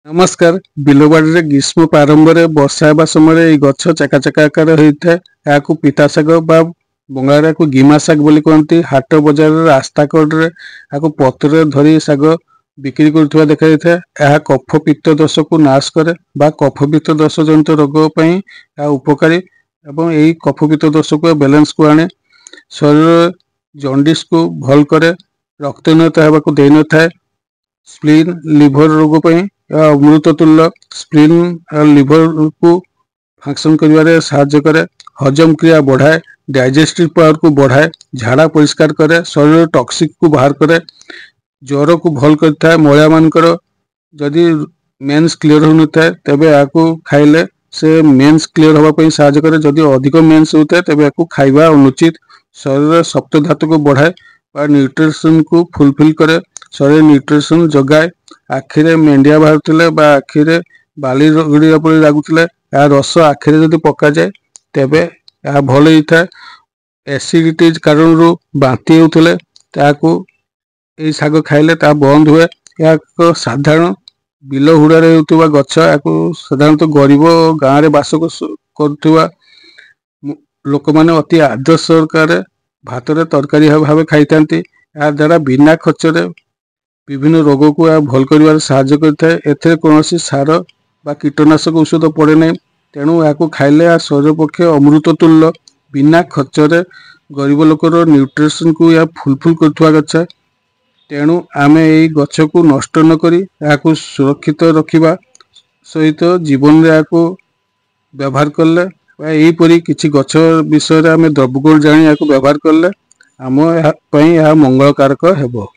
नमस्कार। बिलबाड़ी ग्रीष्म प्रारंभ में वर्षा होगा समय गछ चेका चेका आकार होता है। यहाँ पिता शाग बंगाल को गिमा शाग बोली कहती। हाट बजार रास्ता कड़े यहाँ पत्र धरी शाग बिक्री कर देखा जाता है। यह कफ पित्त दोष को नाश करे बा कफ पित्त दोष जनित रोग उपकारी एवं यही कफ पित्त दोष को बैलेंस को आने शरीर जंडिस को भल करे रक्तहीनता होगा दे न था। स्प्लीन लिभर रोग अमृत तुल्य स्प्लीन लिभर को फंक्शन करिवारे साहाय्य करे। हजम क्रिया बढ़ाए, डाइजेस्टिव पावर को बढ़ाए, झाड़ा परिष्कार करे, शरीर टॉक्सिक को बाहर करे, ज्वर को भल करता है। महिला मानकर जदि मेन्स क्लियर होन था तेबे याकू खाइले से मेन्स क्लियर होगा साहाय्य करे। जदि अधिक मेन्स होता है तेबे याकू खाइबा अनुचित। शरीर सप्त धातु को बढ़ाए और न्यूट्रिशन को फुलफिल करे। शरीर न्यूट्रिशन जगाए। आखिरे मेंढिया बाहर आखिरे बाली गुड़िया पड़ी लगुले या रस आखिरे जदि पका जाए तेबे या भल होता है। एसिडिटी कारण बांति होते यही शाग खाइले बंद हुए। या साधारण बिल हुड़ारे होता गछ साधारणतः गरीब गाँव में बास कर लोक मैंने अति आदर्श सरकार भात तरकारी भाव खाई था। या द्वारा बिना खर्चरे विभिन्न रोग को भल कर साहाय्य करता है। कौन सार बा कीटनाशक औषध पड़े ना। तेणु या खाइले शरीर पक्षे अमृत तुल्य बिना खर्चरे गरीब लोकर न्यूट्रिशन को या फुलफिल कर गछ। तेणु आम यही गछ को नष्ट न करी या सुरक्षित रखा सहित जीवन में या व्यवहार कले यहीपरी किसी गछ विषय आम द्रव्यगुण जाणी या व्यवहार कले आम मंगलकारक हेबो।